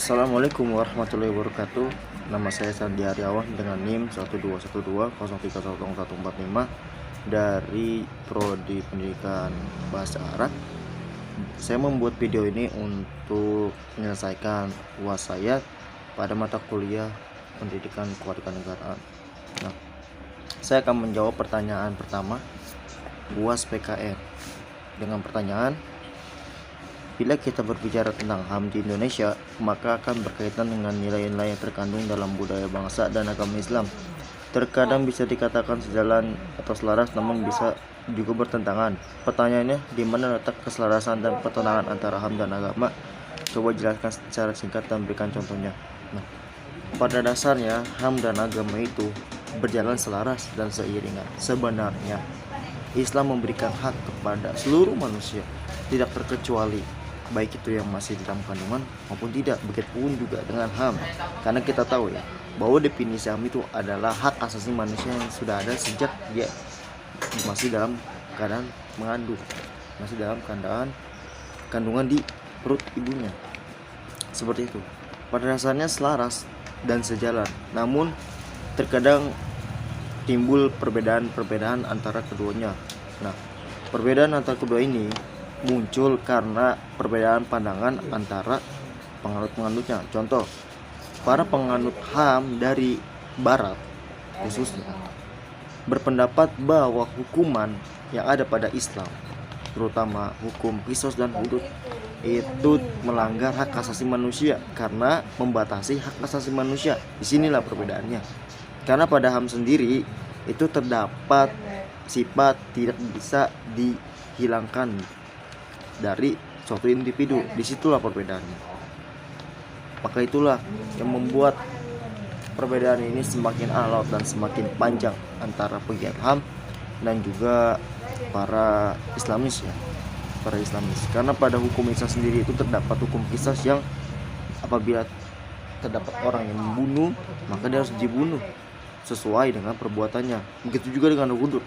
Assalamualaikum warahmatullahi wabarakatuh. Nama saya Sandi Aryawan dengan NIM 12120311445 dari Prodi Pendidikan Bahasa Arab. Saya membuat video ini untuk menyelesaikan UAS saya pada mata kuliah Pendidikan Kewarganegaraan. Nah, saya akan menjawab pertanyaan pertama, UAS PKN, dengan pertanyaan: bila kita berbicara tentang HAM di Indonesia, maka akan berkaitan dengan nilai-nilai yang terkandung dalam budaya bangsa dan agama Islam. Terkadang bisa dikatakan sejalan atau selaras, namun bisa juga bertentangan. Pertanyaannya, di mana letak keselarasan dan pertentangan antara HAM dan agama? Coba jelaskan secara singkat dan berikan contohnya. Nah, pada dasarnya HAM dan agama itu berjalan selaras dan seiringan. Sebenarnya Islam memberikan hak kepada seluruh manusia, tidak terkecuali, baik itu yang masih dalam kandungan maupun tidak. Begitupun juga dengan HAM, karena kita tahu ya bahwa definisi HAM itu adalah hak asasi manusia yang sudah ada sejak dia masih dalam keadaan mengandung, masih dalam keadaan kandungan di perut ibunya. Seperti itu. Pada dasarnya selaras dan sejalan, namun terkadang timbul perbedaan-perbedaan antara keduanya. Nah, perbedaan antara kedua ini muncul karena perbedaan pandangan antara penganut-penganutnya. Contoh, para penganut HAM dari Barat khususnya berpendapat bahwa hukuman yang ada pada Islam, terutama hukum qisas dan hudud, itu melanggar hak asasi manusia karena membatasi hak asasi manusia. Disinilah perbedaannya. Karena pada HAM sendiri itu terdapat sifat tidak bisa dihilangkan dari suatu individu. Disitulah perbedaannya. Maka itulah yang membuat perbedaan ini semakin alot dan semakin panjang antara pegiat HAM dan juga para Islamis ya, para Islamis. Karena pada hukum Islam sendiri itu terdapat hukum qisas yang apabila terdapat orang yang membunuh, maka dia harus dibunuh sesuai dengan perbuatannya. Begitu juga dengan hudud,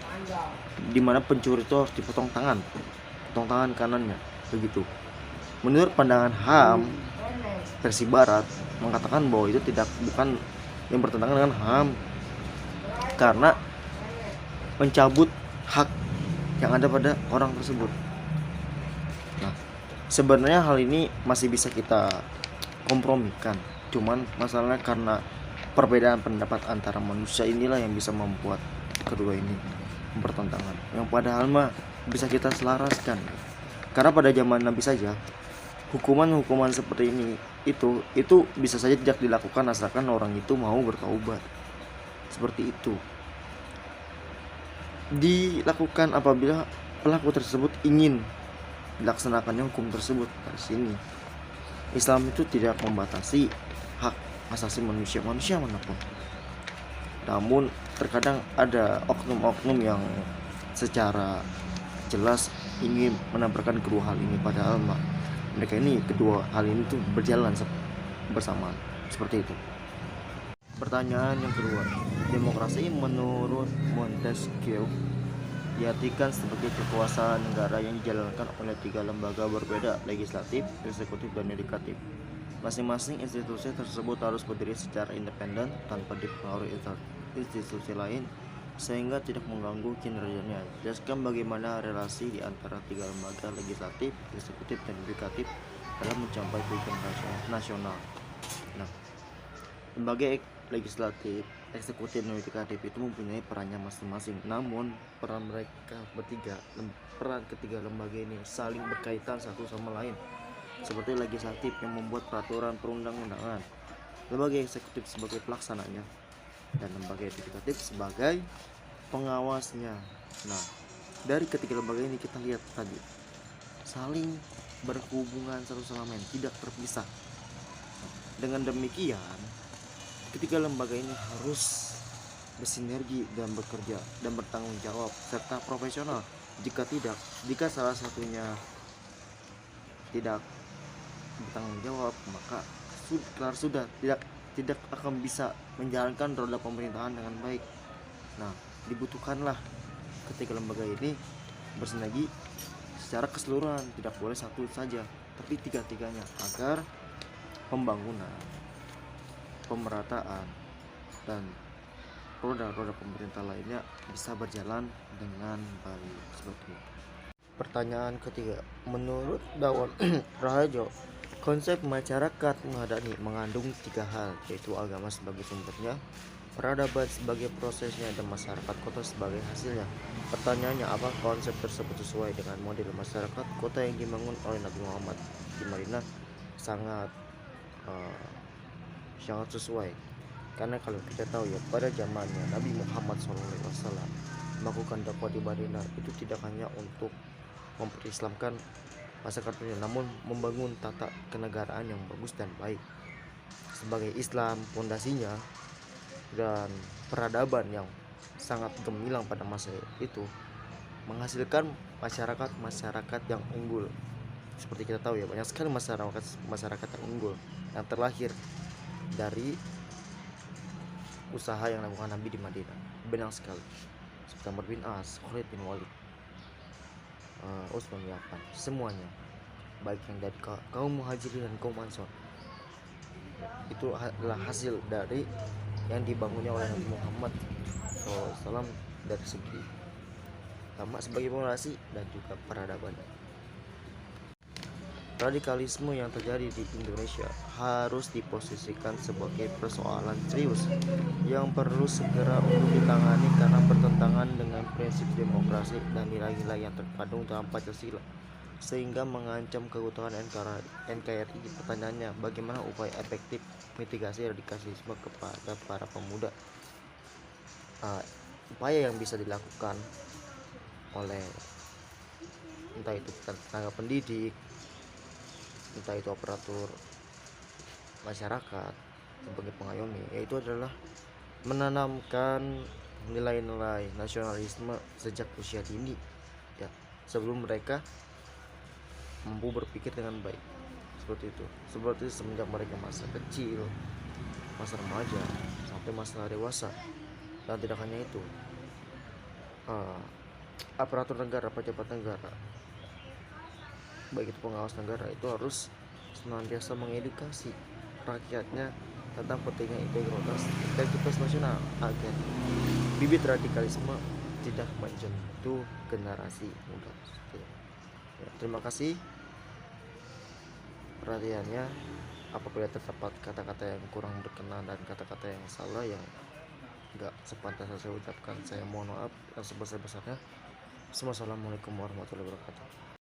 di mana pencuri itu harus potong tangan kanannya. Begitu. Menurut pandangan HAM versi Barat mengatakan bahwa itu bukan yang bertentangan dengan HAM karena mencabut hak yang ada pada orang tersebut. Nah, sebenarnya hal ini masih bisa kita kompromikan. Cuman masalahnya karena perbedaan pendapat antara manusia inilah yang bisa membuat kedua ini bertentangan. Yang padahal mah bisa kita selaraskan. Karena pada zaman Nabi saja hukuman-hukuman seperti ini itu bisa saja tidak dilakukan asalkan orang itu mau bertaubat. Seperti itu. Dilakukan apabila pelaku tersebut ingin dilaksanakannya hukum tersebut. Dari sini Islam itu tidak membatasi hak asasi manusia manapun. Namun terkadang ada oknum-oknum yang secara jelas ingin menabrakkan kedua hal ini, padahal mereka ini kedua hal ini tuh berjalan bersamaan. Seperti itu. Pertanyaan yang kedua, demokrasi menurut Montesquieu diartikan sebagai kekuasaan negara yang dijalankan oleh tiga lembaga berbeda, legislatif, eksekutif, dan yudikatif. Masing-masing institusi tersebut harus berdiri secara independen tanpa dipengaruhi institusi lain sehingga tidak mengganggu kinerjanya. Jelaskan bagaimana relasi di antara tiga lembaga legislatif, eksekutif, dan yudikatif dalam mencapai tujuan nasional. Nah, lembaga legislatif, eksekutif, dan yudikatif itu mempunyai perannya masing-masing. Namun peran ketiga lembaga ini saling berkaitan satu sama lain. Seperti legislatif yang membuat peraturan perundang-undangan, lembaga eksekutif sebagai pelaksananya, dan lembaga yudikatif sebagai pengawasnya. Nah, dari ketiga lembaga ini kita lihat tadi saling berhubungan satu sama lain, tidak terpisah. Dengan demikian, ketiga lembaga ini harus bersinergi dan bekerja dan bertanggung jawab serta profesional. Jika salah satunya tidak bertanggung jawab, maka sudah tidak akan bisa menjalankan roda pemerintahan dengan baik. Nah, dibutuhkanlah ketiga lembaga ini bersinergi secara keseluruhan, tidak boleh satu saja, tapi tiga-tiganya, agar pembangunan, pemerataan, dan roda-roda pemerintah lainnya bisa berjalan dengan baik. Seperti itu. Pertanyaan ketiga, menurut Dawan Raharjo, konsep masyarakat madani mengandung tiga hal, yaitu agama sebagai sumbernya, peradaban sebagai prosesnya, dan masyarakat kota sebagai hasilnya. Pertanyaannya, apa konsep tersebut sesuai dengan model masyarakat kota yang dibangun oleh Nabi Muhammad di Madinah? Sangat sangat sesuai, karena kalau kita tahu ya, pada zamannya Nabi Muhammad SAW melakukan dakwah di Madinah itu tidak hanya untuk memperislamkan masyarakat dunia, namun membangun tata kenegaraan yang bagus dan baik. Sebagai Islam pondasinya dan peradaban yang sangat gemilang pada masa itu menghasilkan masyarakat yang unggul. Seperti kita tahu ya, banyak sekali masyarakat yang unggul yang terlahir dari usaha yang dilakukan Nabi di Madinah. Banyak sekali, seperti Amr bin As, Khalid bin Walid, Utsman bin Affan, semuanya, baik yang dari kaum Muhajirin dan kaum Ansor, itu adalah hasil dari yang dibangunnya oleh Nabi Muhammad SAW dari segi agama sebagai fondasi dan juga peradaban. Radikalisme yang terjadi di Indonesia harus diposisikan sebagai persoalan serius yang perlu segera untuk ditangani karena bertentangan dengan prinsip demokrasi dan nilai-nilai yang terkandung dalam Pancasila, sehingga mengancam keutuhan NKRI. Pertanyaannya, bagaimana upaya efektif mitigasi radikalisme kepada para pemuda? Upaya yang bisa dilakukan oleh entah itu tenaga pendidik, entah itu aparatur masyarakat sebagai pengayomi, yaitu adalah menanamkan nilai-nilai nasionalisme sejak usia dini ya, sebelum mereka mampu berpikir dengan baik. Seperti semenjak mereka masa kecil, masa remaja, sampai masa dewasa. Dan tidak hanya itu, aparatur negara, pejabat negara, baik itu pengawas negara, itu harus senantiasa mengedukasi rakyatnya tentang pentingnya integritas nasional agar bibit radikalisme tidak menyentuh generasi muda. Ya, terima kasih perhatiannya. Apabila terdapat kata-kata yang kurang berkenan dan kata-kata yang salah yang enggak sepantasnya saya ucapkan, saya mohon maaf yang sebesar-besarnya. Wassalamualaikum warahmatullahi wabarakatuh.